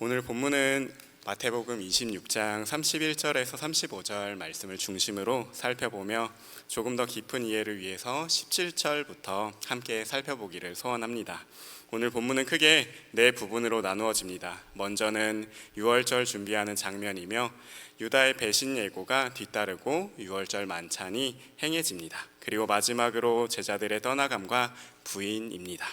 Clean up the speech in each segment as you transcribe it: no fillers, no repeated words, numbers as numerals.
오늘 본문은 마태복음 26장 31절에서 35절 말씀을 중심으로 살펴보며 조금 더 깊은 이해를 위해서 17절부터 함께 살펴보기를 소원합니다. 오늘 본문은 크게 네 부분으로 나누어집니다. 먼저는 유월절 준비하는 장면이며 유다의 배신 예고가 뒤따르고 유월절 만찬이 행해집니다. 그리고 마지막으로 제자들의 떠나감과 부인입니다.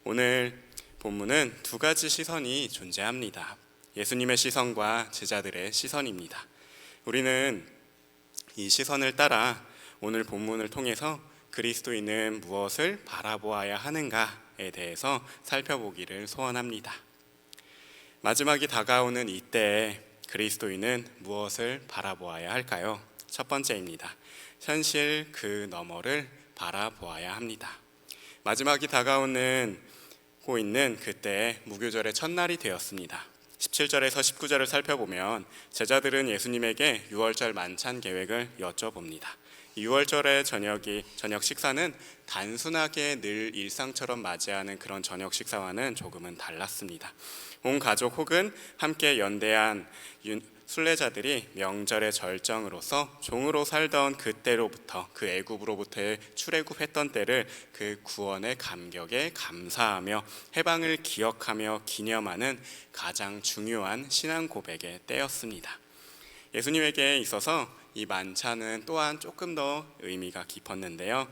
오늘 본문은 두 가지 시선이 존재합니다. 예수님의 시선과 제자들의 시선입니다. 우리는 이 시선을 따라 오늘 본문을 통해서 그리스도인은 무엇을 바라보아야 하는가에 대해서 살펴보기를 소원합니다. 마지막이 다가오는 이때에 그리스도인은 무엇을 바라보아야 할까요? 첫 번째입니다. 현실 그 너머를 바라보아야 합니다. 마지막이 다가오는 있는 그때 무교절의 첫날이 되었습니다. 17절에서 19절을 살펴보면 제자들은 예수님에게 유월절 만찬 계획을 여쭤봅니다. 유월절의 저녁 식사는 단순하게 늘 일상처럼 맞이하는 그런 저녁 식사와는 조금은 달랐습니다. 온 가족 혹은 함께 연대한 순례자들이 명절의 절정으로서 종으로 살던 그때로부터 그 애굽으로부터의 출애굽했던 때를 그 구원의 감격에 감사하며 해방을 기억하며 기념하는 가장 중요한 신앙 고백의 때였습니다. 예수님에게 있어서 이 만찬은 또한 조금 더 의미가 깊었는데요.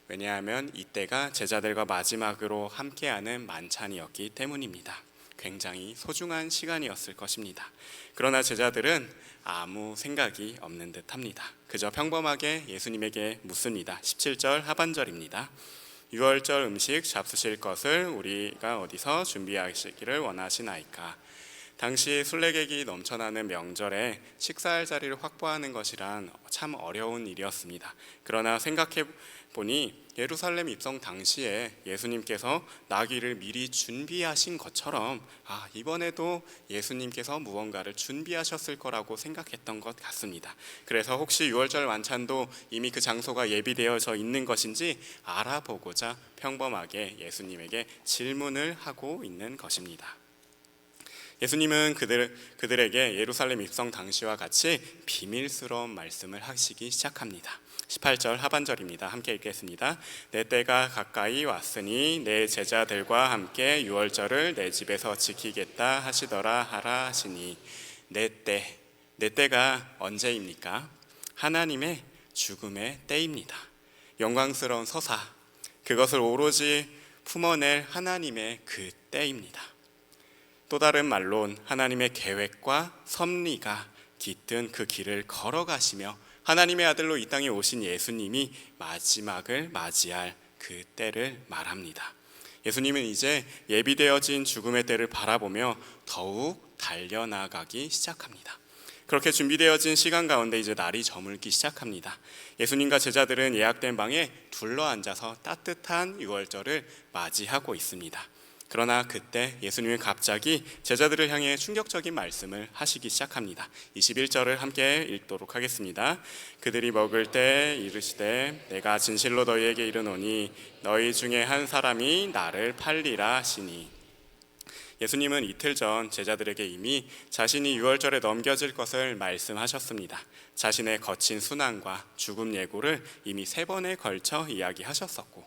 왜냐하면 이때가 제자들과 마지막으로 함께하는 만찬이었기 때문입니다. 굉장히 소중한 시간이었을 것입니다. 그러나 제자들은 아무 생각이 없는 듯합니다. 그저 평범하게 예수님에게 묻습니다. 17절 하반절입니다. 유월절 음식 잡수실 것을 우리가 어디서 준비하시기를 원하시나이까? 당시 순례객이 넘쳐나는 명절에 식사할 자리를 확보하는 것이란 참 어려운 일이었습니다. 그러나 생각해 보니 예루살렘 입성 당시에 예수님께서 나귀를 미리 준비하신 것처럼 이번에도 예수님께서 무언가를 준비하셨을 거라고 생각했던 것 같습니다. 그래서 혹시 유월절 만찬도 이미 그 장소가 예비되어져 있는 것인지 알아보고자 평범하게 예수님에게 질문을 하고 있는 것입니다. 예수님은 그들에게 예루살렘 입성 당시와 같이 비밀스러운 말씀을 하시기 시작합니다. 18절 하반절입니다. 함께 읽겠습니다. 내 때가 가까이 왔으니 내 제자들과 함께 유월절을 내 집에서 지키겠다 하시더라 하라 하시니 내 때가 언제입니까? 하나님의 죽음의 때입니다. 영광스러운 서사, 그것을 오로지 품어낼 하나님의 그 때입니다. 또 다른 말론 하나님의 계획과 섭리가 깃든 그 길을 걸어가시며 하나님의 아들로 이 땅에 오신 예수님이 마지막을 맞이할 그 때를 말합니다. 예수님은 이제 예비되어진 죽음의 때를 바라보며 더욱 달려나가기 시작합니다. 그렇게 준비되어진 시간 가운데 이제 날이 저물기 시작합니다. 예수님과 제자들은 예약된 방에 둘러앉아서 따뜻한 유월절을 맞이하고 있습니다. 그러나 그때 예수님은 갑자기 제자들을 향해 충격적인 말씀을 하시기 시작합니다. 21절을 함께 읽도록 하겠습니다. 그들이 먹을 때 이르시되 내가 진실로 너희에게 이르노니 너희 중에 한 사람이 나를 팔리라 하시니. 예수님은 이틀 전 제자들에게 이미 자신이 유월절에 넘겨질 것을 말씀하셨습니다. 자신의 거친 순환과 죽음 예고를 이미 3번에 걸쳐 이야기하셨었고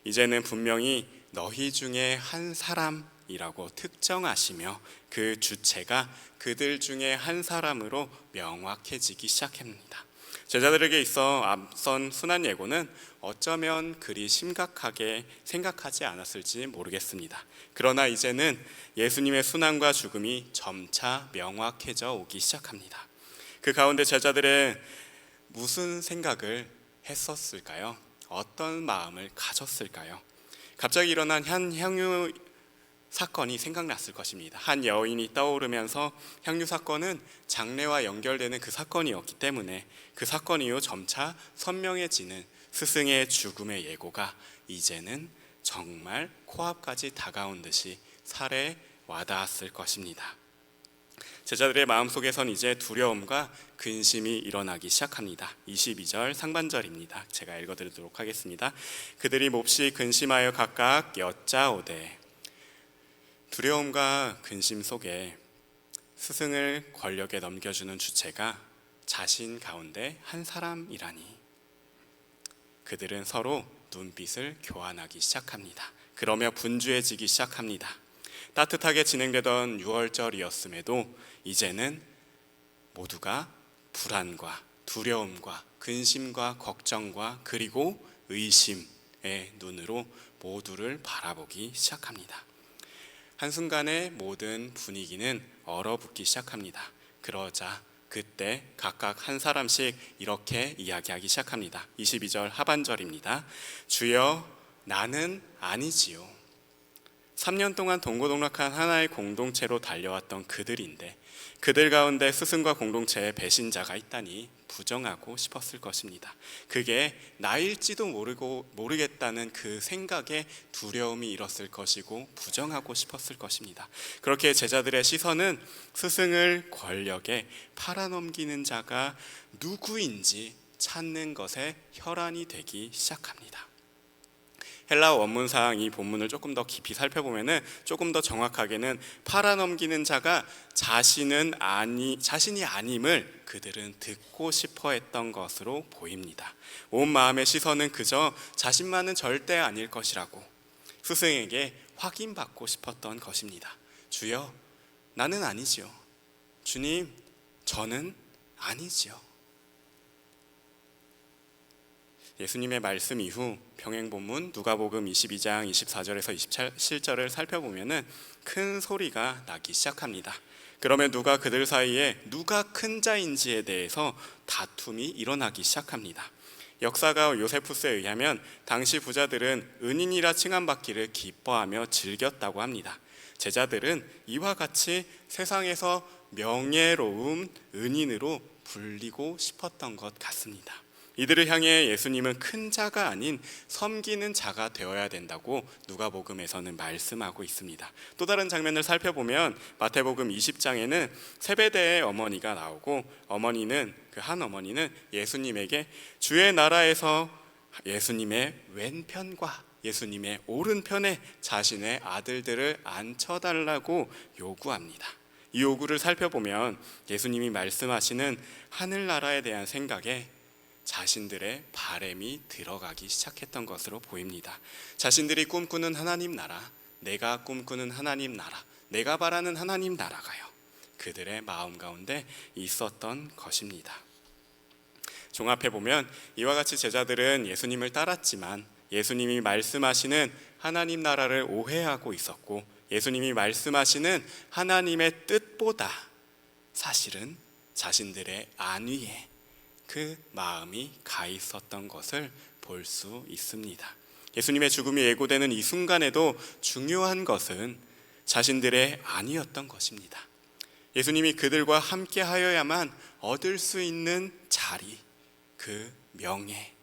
이제는 분명히 너희 중에 한 사람이라고 특정하시며 그 주체가 그들 중에 한 사람으로 명확해지기 시작합니다. 제자들에게 있어 앞선 순환 예고는 어쩌면 그리 심각하게 생각하지 않았을지 모르겠습니다. 그러나 이제는 예수님의 순환과 죽음이 점차 명확해져 오기 시작합니다. 그 가운데 제자들은 무슨 생각을 했었을까요? 어떤 마음을 가졌을까요? 갑자기 일어난 한 향유 사건이 생각났을 것입니다. 한 여인이 떠오르면서 향유 사건은 장례와 연결되는 그 사건이었기 때문에 그 사건 이후 점차 선명해지는 스승의 죽음의 예고가 이제는 정말 코앞까지 다가온 듯이 살에 와닿았을 것입니다. 제자들의 마음속에선 이제 두려움과 근심이 일어나기 시작합니다. 22절 상반절입니다. 제가 읽어드리도록 하겠습니다. 그들이 몹시 근심하여 각각 여짜오되 두려움과 근심 속에 스승을 권력에 넘겨주는 주체가 자신 가운데 한 사람이라니. 그들은 서로 눈빛을 교환하기 시작합니다. 그러며 분주해지기 시작합니다. 따뜻하게 진행되던 6월절이었음에도 이제는 모두가 불안과 두려움과 근심과 걱정과 그리고 의심의 눈으로 모두를 바라보기 시작합니다. 한순간에 모든 분위기는 얼어붙기 시작합니다. 그러자 그때 각각 한 사람씩 이렇게 이야기하기 시작합니다. 22절 하반절입니다. 주여, 나는 아니지요. 3년 동안 동고동락한 하나의 공동체로 달려왔던 그들인데 그들 가운데 스승과 공동체에 배신자가 있다니 부정하고 싶었을 것입니다. 그게 나일지도 모르겠다는 그 생각에 두려움이 일었을 것이고 부정하고 싶었을 것입니다. 그렇게 제자들의 시선은 스승을 권력에 팔아넘기는 자가 누구인지 찾는 것에 혈안이 되기 시작합니다. 헬라어 원문상 이 본문을 조금 더 깊이 살펴보면은 조금 더 정확하게는 팔아넘기는 자가 자신이 아님을 그들은 듣고 싶어 했던 것으로 보입니다. 온 마음의 시선은 그저 자신만은 절대 아닐 것이라고 스승에게 확인받고 싶었던 것입니다. 주여, 나는 아니지요. 주님, 저는 아니지요. 예수님의 말씀 이후 병행본문 누가복음 22장 24절에서 27절을 살펴보면 큰 소리가 나기 시작합니다. 그러면 누가 그들 사이에 누가 큰 자인지에 대해서 다툼이 일어나기 시작합니다. 역사가 요세푸스에 의하면 당시 부자들은 은인이라 칭함받기를 기뻐하며 즐겼다고 합니다. 제자들은 이와 같이 세상에서 명예로운 은인으로 불리고 싶었던 것 같습니다. 이들을 향해 예수님은 큰 자가 아닌 섬기는 자가 되어야 된다고 누가복음에서는 말씀하고 있습니다. 또 다른 장면을 살펴보면 마태복음 20장에는 세베대의 어머니가 나오고 그 한 어머니는 예수님에게 주의 나라에서 예수님의 왼편과 예수님의 오른편에 자신의 아들들을 앉혀달라고 요구합니다. 이 요구를 살펴보면 예수님이 말씀하시는 하늘나라에 대한 생각에 자신들의 바램이 들어가기 시작했던 것으로 보입니다. 자신들이 꿈꾸는 하나님 나라, 내가 꿈꾸는 하나님 나라, 내가 바라는 하나님 나라가요, 그들의 마음 가운데 있었던 것입니다. 종합해보면 이와 같이 제자들은 예수님을 따랐지만 예수님이 말씀하시는 하나님 나라를 오해하고 있었고 예수님이 말씀하시는 하나님의 뜻보다 사실은 자신들의 안위에 그 마음이 가 있었던 것을 볼 수 있습니다. 예수님의 죽음이 예고되는 이 순간에도 중요한 것은 자신들의 아니었던 것입니다. 예수님이 그들과 함께 하여야만 얻을 수 있는 자리, 그 명예,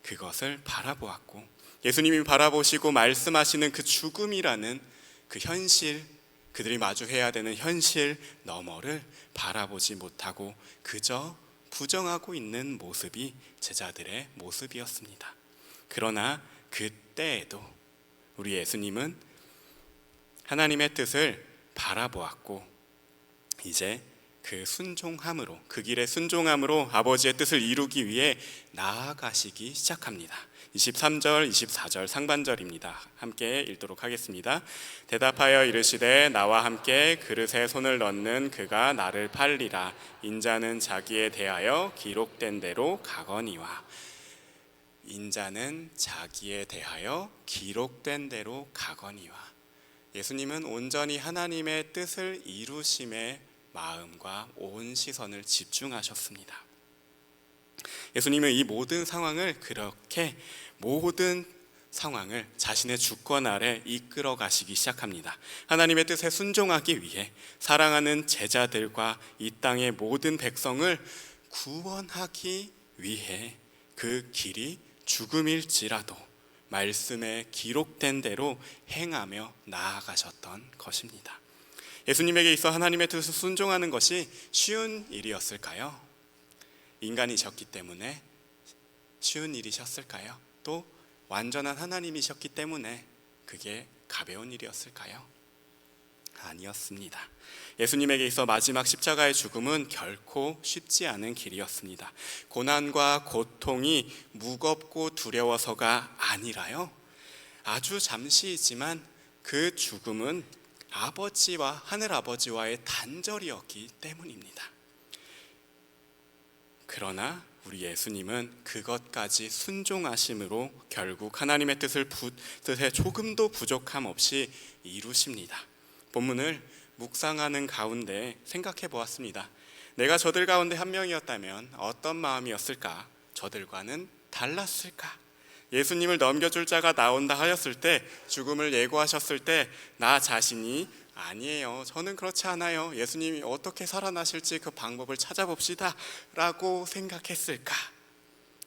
그것을 바라보았고 예수님이 바라보시고 말씀하시는 그 죽음이라는 그 현실, 그들이 마주해야 되는 현실 너머를 바라보지 못하고 그저 부정하고 있는 모습이 제자들의 모습이었습니다. 그러나 그때에도 우리 예수님은 하나님의 뜻을 바라보았고 이제 그 순종함으로, 그 길의 순종함으로 아버지의 뜻을 이루기 위해 나아가시기 시작합니다. 23절, 24절 상반절입니다. 함께 읽도록 하겠습니다. 대답하여 이르시되 나와 함께 그릇에 손을 넣는 그가 나를 팔리라. 인자는 자기에 대하여 기록된 대로 가거니와. 인자는 자기에 대하여 기록된 대로 가거니와. 예수님은 온전히 하나님의 뜻을 이루심에 마음과 온 시선을 집중하셨습니다. 예수님은 이 모든 상황을 자신의 주권 아래 이끌어 가시기 시작합니다. 하나님의 뜻에 순종하기 위해 사랑하는 제자들과 이 땅의 모든 백성을 구원하기 위해 그 길이 죽음일지라도 말씀에 기록된 대로 행하며 나아가셨던 것입니다. 예수님에게 있어 하나님의 뜻을 순종하는 것이 쉬운 일이었을까요? 인간이셨기 때문에 쉬운 일이셨을까요? 또 완전한 하나님이셨기 때문에 그게 가벼운 일이었을까요? 아니었습니다. 예수님에게 있어 마지막 십자가의 죽음은 결코 쉽지 않은 길이었습니다. 고난과 고통이 무겁고 두려워서가 아니라요, 아주 잠시이지만 그 죽음은 아버지와 하늘아버지와의 단절이었기 때문입니다. 그러나 우리 예수님은 그것까지 순종하심으로 결국 하나님의 뜻에 조금도 부족함 없이 이루십니다. 본문을 묵상하는 가운데 생각해 보았습니다. 내가 저들 가운데 한 명이었다면 어떤 마음이었을까? 저들과는 달랐을까? 예수님을 넘겨줄 자가 나온다 하였을 때, 죽음을 예고하셨을 때 나 자신이 아니에요, 저는 그렇지 않아요, 예수님이 어떻게 살아나실지 그 방법을 찾아봅시다 라고 생각했을까?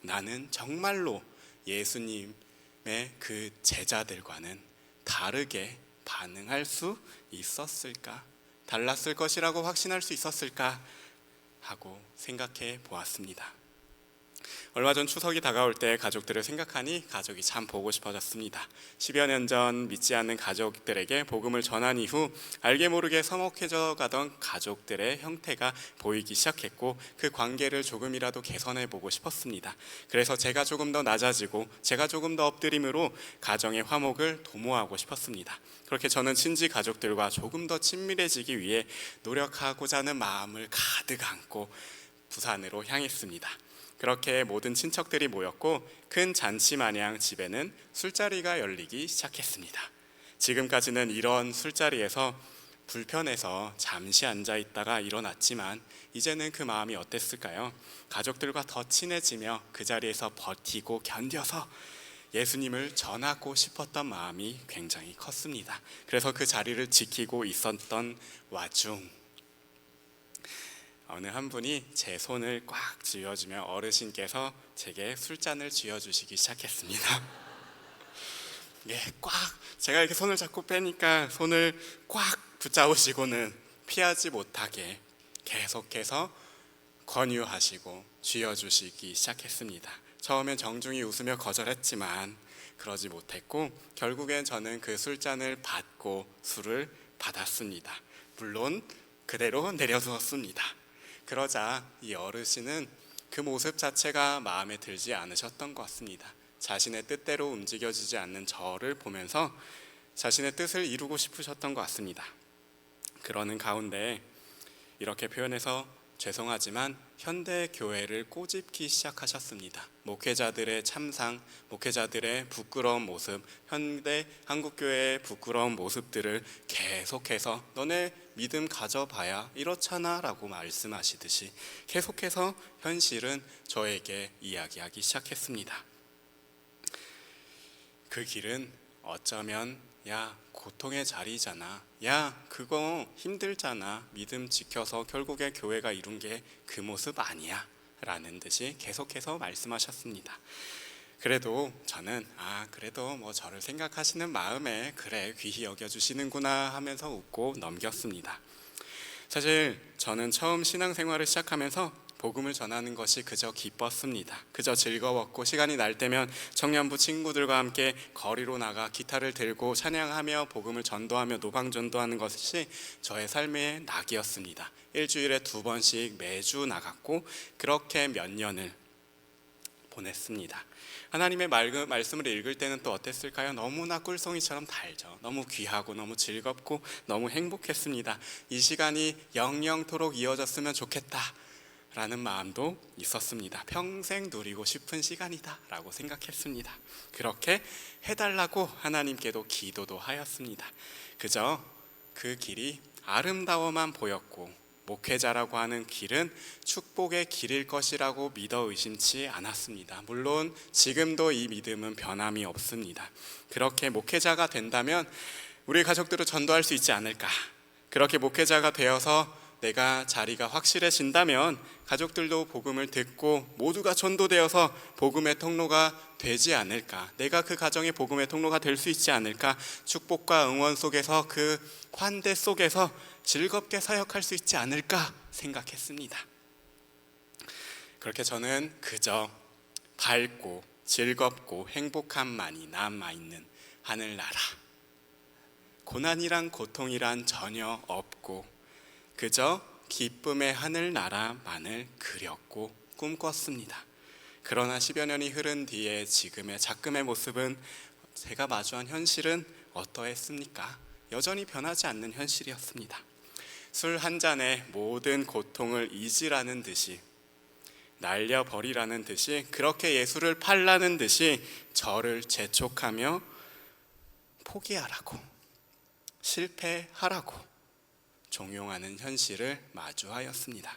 나는 정말로 예수님의 그 제자들과는 다르게 반응할 수 있었을까? 달랐을 것이라고 확신할 수 있었을까? 하고 생각해 보았습니다. 얼마 전 추석이 다가올 때 가족들을 생각하니 가족이 참 보고 싶어졌습니다. 10여 년 전 믿지 않는 가족들에게 복음을 전한 이후 알게 모르게 서먹해져 가던 가족들의 형태가 보이기 시작했고, 그 관계를 조금이라도 개선해 보고 싶었습니다. 그래서 제가 조금 더 낮아지고 제가 조금 더 엎드림으로 가정의 화목을 도모하고 싶었습니다. 그렇게 저는 친지 가족들과 조금 더 친밀해지기 위해 노력하고자 하는 마음을 가득 안고 부산으로 향했습니다. 그렇게 모든 친척들이 모였고 큰 잔치 마냥 집에는 술자리가 열리기 시작했습니다. 지금까지는 이런 술자리에서 불편해서 잠시 앉아있다가 일어났지만 이제는 그 마음이 어땠을까요? 가족들과 더 친해지며 그 자리에서 버티고 견뎌서 예수님을 전하고 싶었던 마음이 굉장히 컸습니다. 그래서 그 자리를 지키고 있었던 와중 어느 한 분이 제 손을 꽉 쥐어주며 어르신께서 제게 술잔을 쥐어주시기 시작했습니다. 제가 이렇게 손을 잡고 빼니까 손을 꽉 붙잡으시고는 피하지 못하게 계속해서 권유하시고 쥐어주시기 시작했습니다. 처음엔 정중히 웃으며 거절했지만 그러지 못했고 결국엔 저는 그 술잔을 받고 술을 받았습니다. 물론 그대로 내려두었습니다. 그러자 이 어르신은 그 모습 자체가 마음에 들지 않으셨던 것 같습니다. 자신의 뜻대로 움직여지지 않는 저를 보면서 자신의 뜻을 이루고 싶으셨던 것 같습니다. 그러는 가운데 이렇게 표현해서 죄송하지만 현대 교회를 꼬집기 시작하셨습니다. 목회자들의 참상, 목회자들의 부끄러운 모습, 현대 한국교회의 부끄러운 모습들을 계속해서 너네 믿음 가져봐야 이렇잖아 라고 말씀하시듯이 계속해서 현실은 저에게 이야기하기 시작했습니다. 그 길은 어쩌면 고통의 자리잖아, 그거 힘들잖아, 믿음 지켜서 결국에 교회가 이룬 게 그 모습 아니야 라는 듯이 계속해서 말씀하셨습니다. 그래도 저는 그래도 뭐 저를 생각하시는 마음에 그래 귀히 여겨주시는구나 하면서 웃고 넘겼습니다. 사실 저는 처음 신앙생활을 시작하면서 복음을 전하는 것이 그저 기뻤습니다. 그저 즐거웠고 시간이 날 때면 청년부 친구들과 함께 거리로 나가 기타를 들고 찬양하며 복음을 전도하며 노방전도하는 것이 저의 삶의 낙이었습니다. 일주일에 2번씩 매주 나갔고 그렇게 몇 년을 보냈습니다. 하나님의 말씀을 읽을 때는 또 어땠을까요? 너무나 꿀송이처럼 달죠. 너무 귀하고 너무 즐겁고 너무 행복했습니다. 이 시간이 영영토록 이어졌으면 좋겠다 라는 마음도 있었습니다. 평생 누리고 싶은 시간이다 라고 생각했습니다. 그렇게 해달라고 하나님께도 기도도 하였습니다. 그저 그 길이 아름다워만 보였고 목회자라고 하는 길은 축복의 길일 것이라고 믿어 의심치 않았습니다. 물론 지금도 이 믿음은 변함이 없습니다. 그렇게 목회자가 된다면 우리 가족들을 전도할 수 있지 않을까? 그렇게 목회자가 되어서 내가 자리가 확실해진다면 가족들도 복음을 듣고 모두가 전도되어서 복음의 통로가 되지 않을까? 내가 그 가정의 복음의 통로가 될 수 있지 않을까? 축복과 응원 속에서 그 환대 속에서 즐겁게 사역할 수 있지 않을까 생각했습니다. 그렇게 저는 그저 밝고 즐겁고 행복함만이 남아있는 하늘나라, 고난이란 고통이란 전혀 없고 그저 기쁨의 하늘나라만을 그렸고 꿈꿨습니다. 그러나 10여 년이 흐른 뒤에 지금의 작금의 모습은 제가 마주한 현실은 어떠했습니까? 여전히 변하지 않는 현실이었습니다. 술 한 잔에 모든 고통을 잊으라는 듯이, 날려버리라는 듯이, 그렇게 예수를 팔라는 듯이 저를 재촉하며 포기하라고, 실패하라고 종용하는 현실을 마주하였습니다.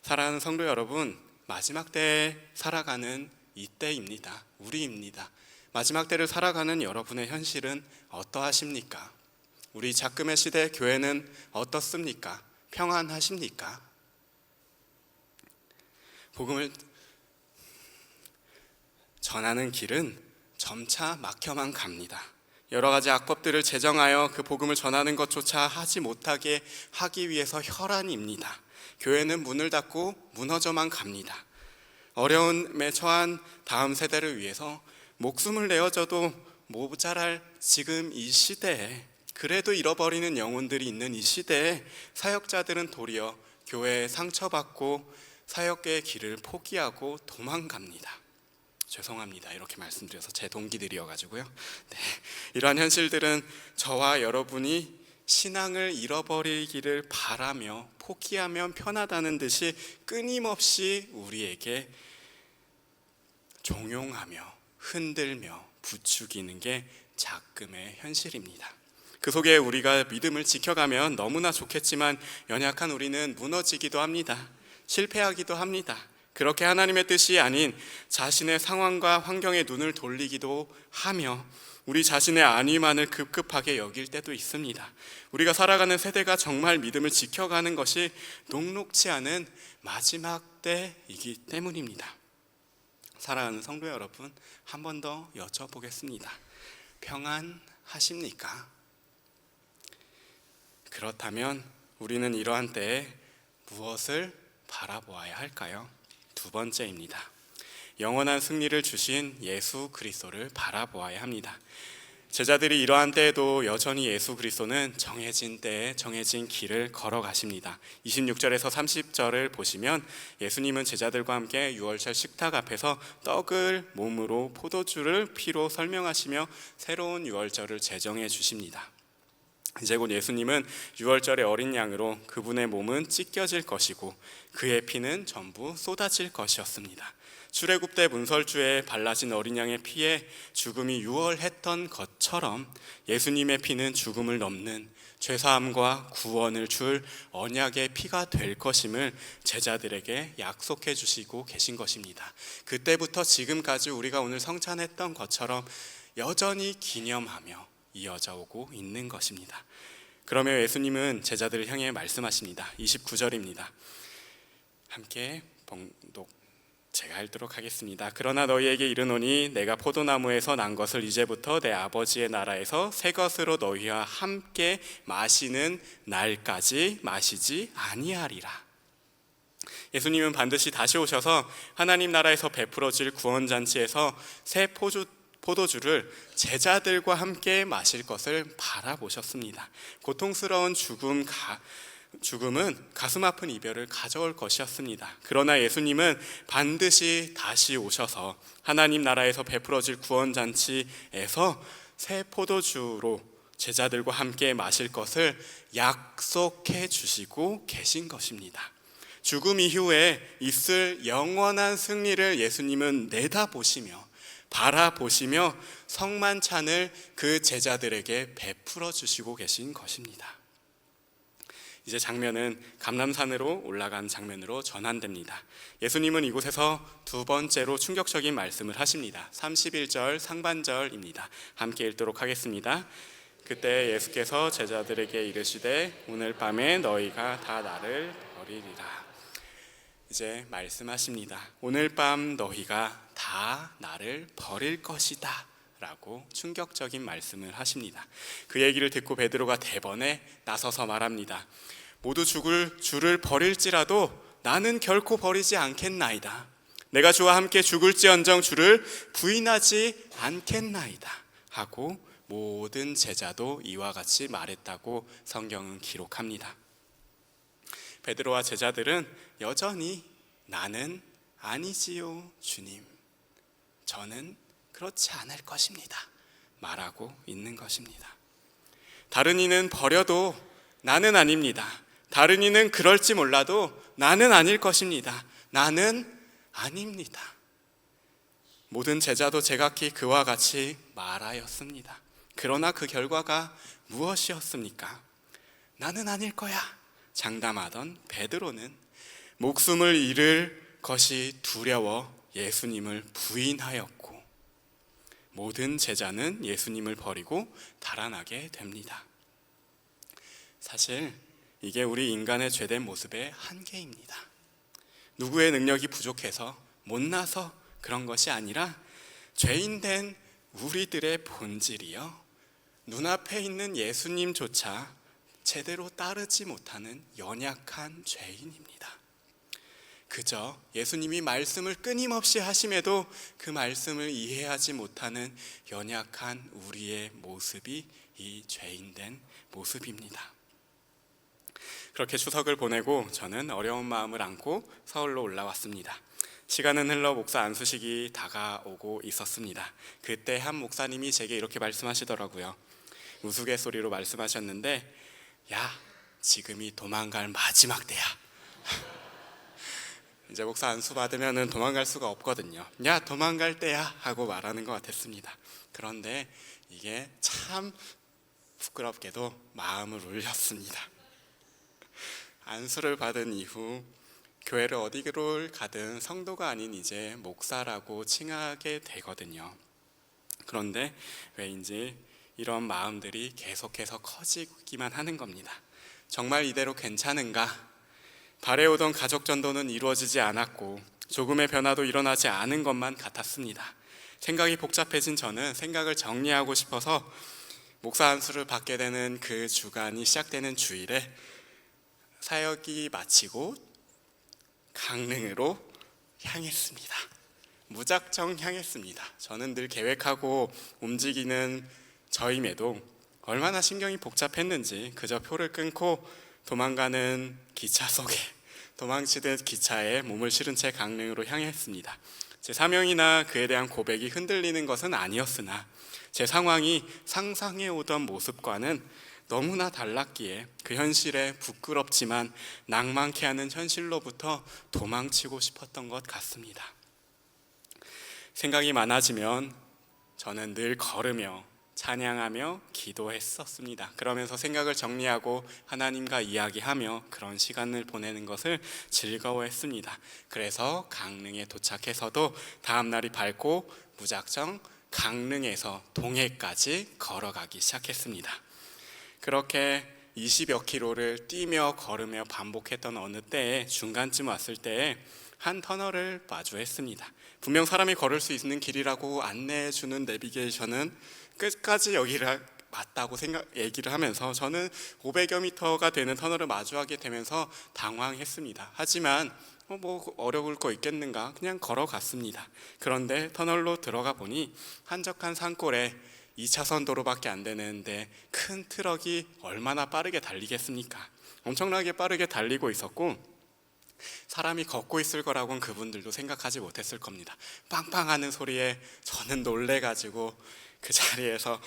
사랑하는 성도 여러분, 마지막 때에 살아가는 이때입니다. 우리입니다. 마지막 때를 살아가는 여러분의 현실은 어떠하십니까? 우리 작금의 시대 교회는 어떻습니까? 평안하십니까? 복음을 전하는 길은 점차 막혀만 갑니다. 여러 가지 악법들을 제정하여 그 복음을 전하는 것조차 하지 못하게 하기 위해서 혈안입니다. 교회는 문을 닫고 무너져만 갑니다. 어려움에 처한 다음 세대를 위해서 목숨을 내어줘도 모자랄 지금 이 시대에, 그래도 잃어버리는 영혼들이 있는 이 시대에 사역자들은 도리어 교회에 상처받고 사역의 길을 포기하고 도망갑니다. 죄송합니다. 이렇게 말씀드려서 제 동기들이어가지고요. 네, 이러한 현실들은 저와 여러분이 신앙을 잃어버리기를 바라며 포기하면 편하다는 듯이 끊임없이 우리에게 종용하며 흔들며 부추기는 게 작금의 현실입니다. 그 속에 우리가 믿음을 지켜가면 너무나 좋겠지만 연약한 우리는 무너지기도 합니다. 실패하기도 합니다. 그렇게 하나님의 뜻이 아닌 자신의 상황과 환경에 눈을 돌리기도 하며 우리 자신의 안위만을 급급하게 여길 때도 있습니다. 우리가 살아가는 세대가 정말 믿음을 지켜가는 것이 녹록지 않은 마지막 때이기 때문입니다. 사랑하는 성도 여러분, 한 번 더 여쭤보겠습니다. 평안하십니까? 그렇다면 우리는 이러한 때에 무엇을 바라보아야 할까요? 두 번째입니다. 영원한 승리를 주신 예수 그리스도를 바라보아야 합니다. 제자들이 이러한 때에도 여전히 예수 그리스도는 정해진 때에 정해진 길을 걸어가십니다. 26절에서 30절을 보시면 예수님은 제자들과 함께 유월절 식탁 앞에서 떡을 몸으로 포도주를 피로 설명하시며 새로운 유월절을 제정해 주십니다. 이제 곧 예수님은 유월절의 어린 양으로 그분의 몸은 찢겨질 것이고 그의 피는 전부 쏟아질 것이었습니다. 출애굽 때 문설주에 발라진 어린 양의 피에 죽음이 유월했던 것처럼 예수님의 피는 죽음을 넘는 죄사함과 구원을 줄 언약의 피가 될 것임을 제자들에게 약속해 주시고 계신 것입니다. 그때부터 지금까지 우리가 오늘 성찬했던 것처럼 여전히 기념하며 이어져 오고 있는 것입니다. 그러며 예수님은 제자들을 향해 말씀하십니다. 29절입니다. 함께 봉독 제가 읽도록 하겠습니다. 그러나 너희에게 이르노니 내가 포도나무에서 난 것을 이제부터 내 아버지의 나라에서 새 것으로 너희와 함께 마시는 날까지 마시지 아니하리라. 예수님은 반드시 다시 오셔서 하나님 나라에서 베풀어질 구원잔치에서 새 포도주를 제자들과 함께 마실 것을 바라보셨습니다. 고통스러운 죽음은 가슴 아픈 이별을 가져올 것이었습니다. 그러나 예수님은 반드시 다시 오셔서 하나님 나라에서 베풀어질 구원잔치에서 새 포도주로 제자들과 함께 마실 것을 약속해 주시고 계신 것입니다. 죽음 이후에 있을 영원한 승리를 예수님은 내다보시며 바라보시며 성만찬을 그 제자들에게 베풀어 주시고 계신 것입니다. 이제 장면은 감람산으로 올라간 장면으로 전환됩니다. 예수님은 이곳에서 두 번째로 충격적인 말씀을 하십니다. 31절 상반절입니다. 함께 읽도록 하겠습니다. 그때 예수께서 제자들에게 이르시되 오늘 밤에 너희가 다 나를 버리리라. 이제 말씀하십니다. 오늘 밤 너희가 다 나를 버릴 것이다 라고 충격적인 말씀을 하십니다. 그 얘기를 듣고 베드로가 대번에 나서서 말합니다. 모두 주를 버릴지라도 나는 결코 버리지 않겠나이다. 내가 주와 함께 죽을지언정 주를 부인하지 않겠나이다 하고 모든 제자도 이와 같이 말했다고 성경은 기록합니다. 베드로와 제자들은 여전히 나는 아니지요 주님, 저는 그렇지 않을 것입니다 말하고 있는 것입니다. 다른 이는 버려도 나는 아닙니다. 다른 이는 그럴지 몰라도 나는 아닐 것입니다. 나는 아닙니다. 모든 제자도 제각기 그와 같이 말하였습니다. 그러나 그 결과가 무엇이었습니까? 나는 아닐 거야 장담하던 베드로는 목숨을 잃을 것이 두려워 예수님을 부인하였고, 모든 제자는 예수님을 버리고 달아나게 됩니다. 사실 이게 우리 인간의 죄된 모습의 한계입니다. 누구의 능력이 부족해서 못나서 그런 것이 아니라 죄인된 우리들의 본질이요, 눈앞에 있는 예수님조차 제대로 따르지 못하는 연약한 죄인입니다. 그저 예수님이 말씀을 끊임없이 하심에도 그 말씀을 이해하지 못하는 연약한 우리의 모습이 이 죄인된 모습입니다. 그렇게 추석을 보내고 저는 어려운 마음을 안고 서울로 올라왔습니다. 시간은 흘러 목사 안수식이 다가오고 있었습니다. 그때 한 목사님이 제게 이렇게 말씀하시더라고요. 우스갯소리로 말씀하셨는데, 야, 지금이 도망갈 마지막 때야. 이제 목사 안수 받으면 도망갈 수가 없거든요. 야, 도망갈 때야 하고 말하는 것 같았습니다. 그런데 이게 참 부끄럽게도 마음을 울렸습니다. 안수를 받은 이후 교회를 어디를 가든 성도가 아닌 이제 목사라고 칭하게 되거든요. 그런데 왜인지 이런 마음들이 계속해서 커지기만 하는 겁니다. 정말 이대로 괜찮은가? 바래오던 가족 전도는 이루어지지 않았고 조금의 변화도 일어나지 않은 것만 같았습니다. 생각이 복잡해진 저는 생각을 정리하고 싶어서 목사 안수를 받게 되는 그 주간이 시작되는 주일에 사역이 마치고 강릉으로 향했습니다. 무작정 향했습니다. 저는 늘 계획하고 움직이는 저임에도 얼마나 신경이 복잡했는지 그저 표를 끊고 도망가는 기차 속에 도망치듯 기차에 몸을 실은 채 강릉으로 향했습니다. 제 사명이나 그에 대한 고백이 흔들리는 것은 아니었으나 제 상황이 상상해 오던 모습과는 너무나 달랐기에 그 현실에 부끄럽지만 낭만케 하는 현실로부터 도망치고 싶었던 것 같습니다. 생각이 많아지면 저는 늘 걸으며 찬양하며 기도했었습니다. 그러면서 생각을 정리하고 하나님과 이야기하며 그런 시간을 보내는 것을 즐거워했습니다. 그래서 강릉에 도착해서도 다음 날이 밝고 무작정 강릉에서 동해까지 걸어가기 시작했습니다. 그렇게 20여 킬로를 뛰며 걸으며 반복했던 어느 때에 중간쯤 왔을 때에 한 터널을 마주했습니다. 분명 사람이 걸을 수 있는 길이라고 안내해주는 내비게이션은 끝까지 여기를 맞다고 얘기를 하면서 저는 500여 미터가 되는 터널을 마주하게 되면서 당황했습니다. 하지만 뭐 어려울 거 있겠는가 그냥 걸어갔습니다. 그런데 터널로 들어가 보니 한적한 산골에 2차선 도로밖에 안 되는데 큰 트럭이 얼마나 빠르게 달리겠습니까? 엄청나게 빠르게 달리고 있었고 사람이 걷고 있을 거라고는 그분들도 생각하지 못했을 겁니다. 빵빵하는 소리에 저는 놀래가지고 그 자리에서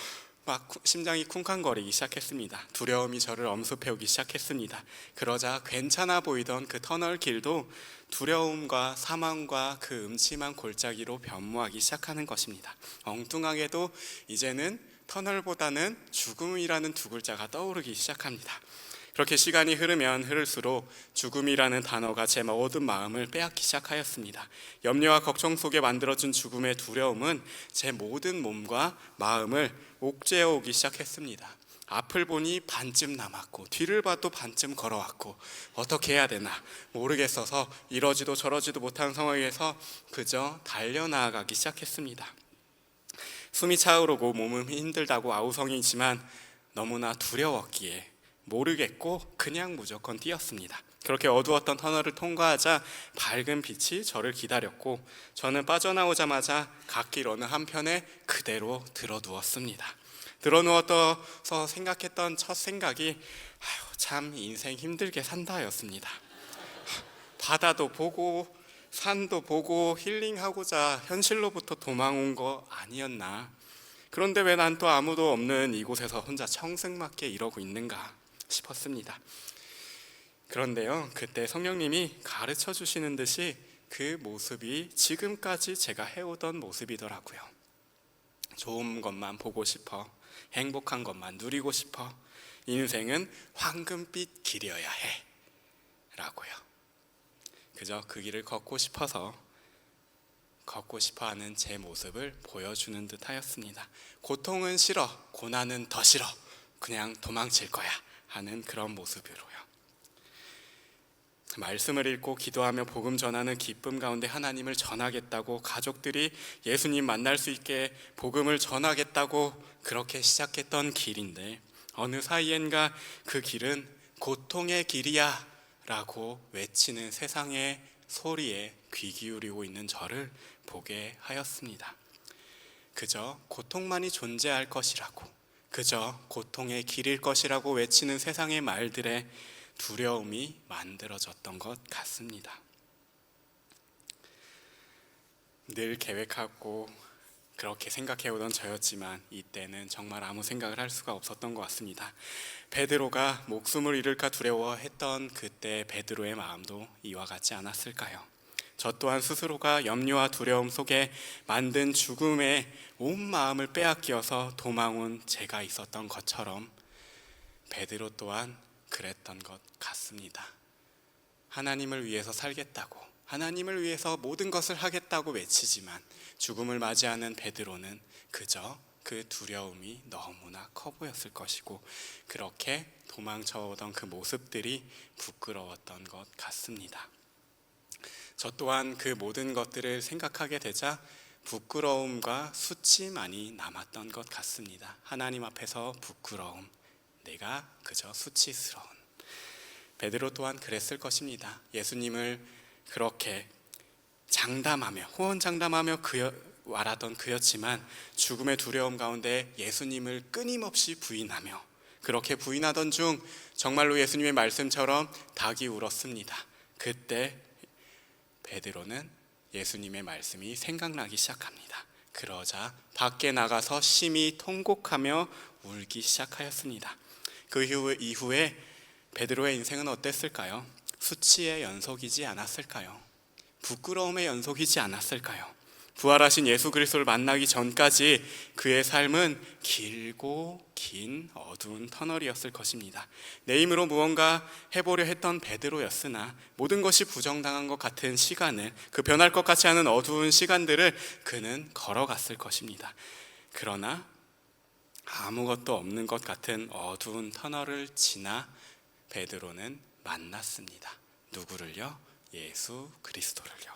막 심장이 쿵쾅거리기 시작했습니다. 두려움이 저를 엄습해오기 시작했습니다. 그러자 괜찮아 보이던 그 터널 길도 두려움과 사망과 그 음침한 골짜기로 변모하기 시작하는 것입니다. 엉뚱하게도 이제는 터널보다는 죽음이라는 두 글자가 떠오르기 시작합니다. 그렇게 시간이 흐르면 흐를수록 죽음이라는 단어가 제 모든 마음을 빼앗기 시작하였습니다. 염려와 걱정 속에 만들어진 죽음의 두려움은 제 모든 몸과 마음을 옥죄어 오기 시작했습니다. 앞을 보니 반쯤 남았고 뒤를 봐도 반쯤 걸어왔고 어떻게 해야 되나 모르겠어서 이러지도 저러지도 못한 상황에서 그저 달려나가기 시작했습니다. 숨이 차오르고 몸은 힘들다고 아우성이지만 너무나 두려웠기에 모르겠고 그냥 무조건 뛰었습니다. 그렇게 어두웠던 터널을 통과하자 밝은 빛이 저를 기다렸고 저는 빠져나오자마자 갓길 어느 한편에 그대로 들어누웠습니다. 드러누워서 생각했던 첫 생각이 참 인생 힘들게 산다였습니다. 바다도 보고 산도 보고 힐링하고자 현실로부터 도망 온 거 아니었나. 그런데 왜 난 또 아무도 없는 이곳에서 혼자 청승맞게 이러고 있는가 싶었습니다. 그런데요, 그때 성령님이 가르쳐 주시는 듯이 그 모습이 지금까지 제가 해오던 모습이더라고요. 좋은 것만 보고 싶어, 행복한 것만 누리고 싶어, 인생은 황금빛 길이어야 해 라고요. 그저 그 길을 걷고 싶어서 걷고 싶어하는 제 모습을 보여주는 듯 하였습니다. 고통은 싫어, 고난은 더 싫어, 그냥 도망칠 거야 하는 그런 모습으로요. 말씀을 읽고 기도하며 복음 전하는 기쁨 가운데 하나님을 전하겠다고, 가족들이 예수님 만날 수 있게 복음을 전하겠다고 그렇게 시작했던 길인데, 어느 사이엔가 그 길은 고통의 길이야 라고 외치는 세상의 소리에 귀 기울이고 있는 저를 보게 하였습니다. 그저 고통만이 존재할 것이라고, 그저 고통의 길일 것이라고 외치는 세상의 말들에 두려움이 만들어졌던 것 같습니다. 늘 계획하고 그렇게 생각해오던 저였지만 이때는 정말 아무 생각을 할 수가 없었던 것 같습니다. 베드로가 목숨을 잃을까 두려워했던 그때 베드로의 마음도 이와 같지 않았을까요? 저 또한 스스로가 염려와 두려움 속에 만든 죽음에 온 마음을 빼앗겨서 도망 온 제가 있었던 것처럼 베드로 또한 그랬던 것 같습니다. 하나님을 위해서 살겠다고, 하나님을 위해서 모든 것을 하겠다고 외치지만 죽음을 맞이하는 베드로는 그저 그 두려움이 너무나 커 보였을 것이고, 그렇게 도망쳐오던 그 모습들이 부끄러웠던 것 같습니다. 저 또한 그 모든 것들을 생각하게 되자 부끄러움과 수치만이 남았던 것 같습니다. 하나님 앞에서 부끄러움, 내가 그저 수치스러운. 베드로 또한 그랬을 것입니다. 예수님을 그렇게 장담하며, 호언장담하며 말하던 그였지만 죽음의 두려움 가운데 예수님을 끊임없이 부인하며, 그렇게 부인하던 중 정말로 예수님의 말씀처럼 닭이 울었습니다. 그때 베드로는 예수님의 말씀이 생각나기 시작합니다. 그러자 밖에 나가서 심히 통곡하며 울기 시작하였습니다. 그 이후에 베드로의 인생은 어땠을까요? 수치의 연속이지 않았을까요? 부끄러움의 연속이지 않았을까요? 부활하신 예수 그리스도를 만나기 전까지 그의 삶은 길고 긴 어두운 터널이었을 것입니다. 내 힘으로 무언가 해보려 했던 베드로였으나 모든 것이 부정당한 것 같은 시간을, 그 변할 것 같지 않은 어두운 시간들을 그는 걸어갔을 것입니다. 그러나 아무것도 없는 것 같은 어두운 터널을 지나 베드로는 만났습니다. 누구를요? 예수 그리스도를요.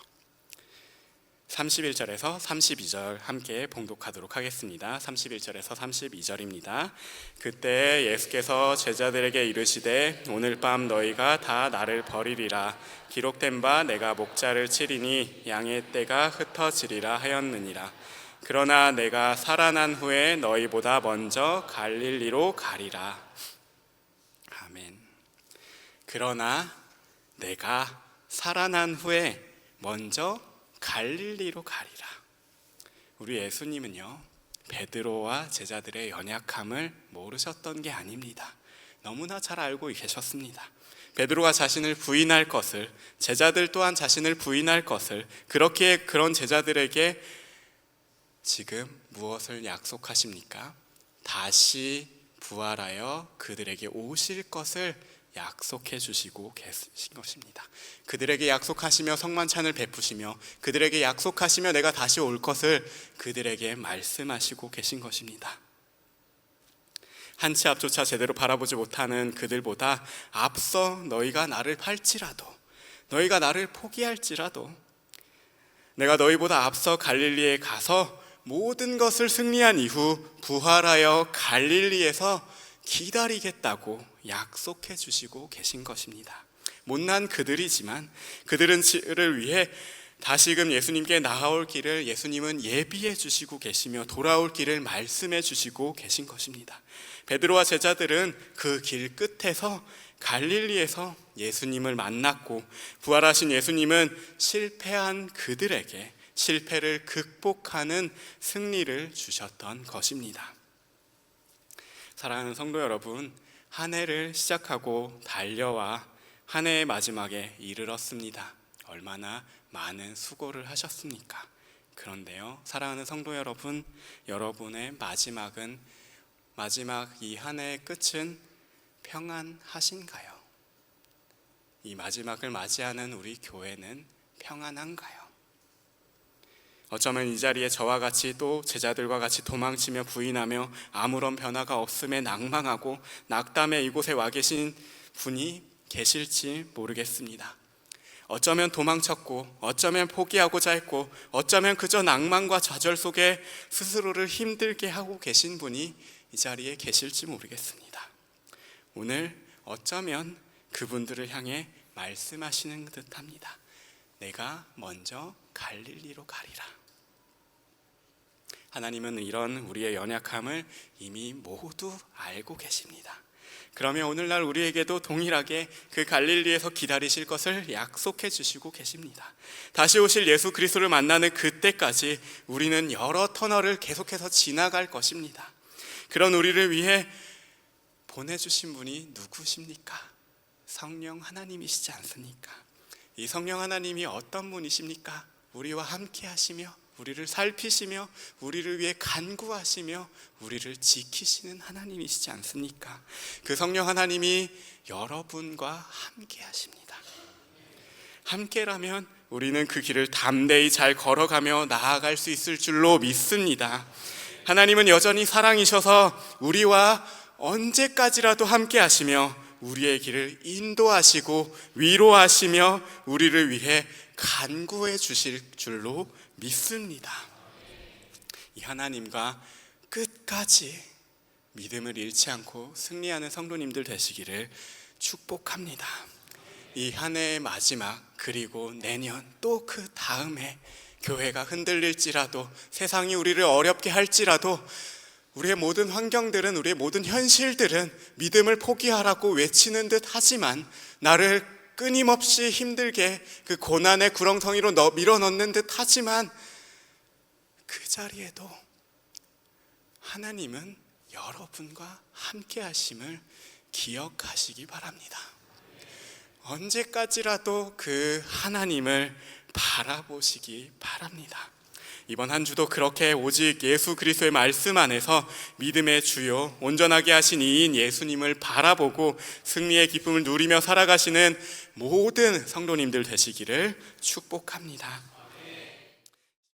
31절에서 32절 함께 봉독하도록 하겠습니다. 31절에서 32절입니다. 그때 예수께서 제자들에게 이르시되 오늘 밤 너희가 다 나를 버리리라. 기록된 바 내가 목자를 치리니 양의 떼가 흩어지리라 하였느니라. 그러나 내가 살아난 후에 너희보다 먼저 갈릴리로 가리라. 아멘. 그러나 내가 살아난 후에 먼저 갈릴리로 가리라. 우리 예수님은요, 베드로와 제자들의 연약함을 모르셨던 게 아닙니다. 너무나 잘 알고 계셨습니다. 베드로가 자신을 부인할 것을, 제자들 또한 자신을 부인할 것을, 그렇게 그런 제자들에게 지금 무엇을 약속하십니까? 다시 부활하여 그들에게 오실 것을 약속해 주시고 계신 것입니다. 그들에게 약속하시며 성만찬을 베푸시며 그들에게 약속하시며 내가 다시 올 것을 그들에게 말씀하시고 계신 것입니다. 한 치 앞조차 제대로 바라보지 못하는 그들보다 앞서 너희가 나를 팔지라도, 너희가 나를 포기할지라도 내가 너희보다 앞서 갈릴리에 가서 모든 것을 승리한 이후 부활하여 갈릴리에서 기다리겠다고 약속해 주시고 계신 것입니다. 못난 그들이지만 그들을 위해 다시금 예수님께 나아올 길을 예수님은 예비해 주시고 계시며 돌아올 길을 말씀해 주시고 계신 것입니다. 베드로와 제자들은 그 길 끝에서 갈릴리에서 예수님을 만났고, 부활하신 예수님은 실패한 그들에게 실패를 극복하는 승리를 주셨던 것입니다. 사랑하는 성도 여러분, 한 해를 시작하고 달려와 한 해의 마지막에 이르렀습니다. 얼마나 많은 수고를 하셨습니까? 그런데요, 사랑하는 성도 여러분, 여러분의 마지막 이 한 해의 끝은 평안하신가요? 이 마지막을 맞이하는 우리 교회는 평안한가요? 어쩌면 이 자리에 저와 같이 또 제자들과 같이 도망치며 부인하며 아무런 변화가 없음에 낭망하고 낙담해 이곳에 와 계신 분이 계실지 모르겠습니다. 어쩌면 도망쳤고, 어쩌면 포기하고자 했고, 어쩌면 그저 낭만과 좌절 속에 스스로를 힘들게 하고 계신 분이 이 자리에 계실지 모르겠습니다. 오늘 어쩌면 그분들을 향해 말씀하시는 듯합니다. 내가 먼저 갈릴리로 가리라. 하나님은 이런 우리의 연약함을 이미 모두 알고 계십니다. 그러면 오늘날 우리에게도 동일하게 그 갈릴리에서 기다리실 것을 약속해 주시고 계십니다. 다시 오실 예수 그리스도를 만나는 그때까지 우리는 여러 터널을 계속해서 지나갈 것입니다. 그런 우리를 위해 보내주신 분이 누구십니까? 성령 하나님이시지 않습니까? 이 성령 하나님이 어떤 분이십니까? 우리와 함께 하시며 우리를 살피시며 우리를 위해 간구하시며 우리를 지키시는 하나님이시지 않습니까? 그 성령 하나님이 여러분과 함께 하십니다. 함께라면 우리는 그 길을 담대히 잘 걸어가며 나아갈 수 있을 줄로 믿습니다. 하나님은 여전히 사랑이셔서 우리와 언제까지라도 함께 하시며 우리의 길을 인도하시고 위로하시며 우리를 위해 간구해 주실 줄로 믿습니다. 이 하나님과 끝까지 믿음을 잃지 않고 승리하는 성도님들 되시기를 축복합니다. 이 한 해의 마지막, 그리고 내년 또 그 다음에 교회가 흔들릴지라도, 세상이 우리를 어렵게 할지라도, 우리의 모든 환경들은, 우리의 모든 현실들은 믿음을 포기하라고 외치는 듯 하지만, 나를 끊임없이 힘들게 그 고난의 구렁텅이로 밀어넣는 듯 하지만, 그 자리에도 하나님은 여러분과 함께 하심을 기억하시기 바랍니다. 언제까지라도 그 하나님을 바라보시기 바랍니다. 이번 한 주도 그렇게 오직 예수 그리스도의 말씀 안에서 믿음의 주요 온전하게 하신 이인 예수님을 바라보고 승리의 기쁨을 누리며 살아가시는 모든 성도님들 되시기를 축복합니다.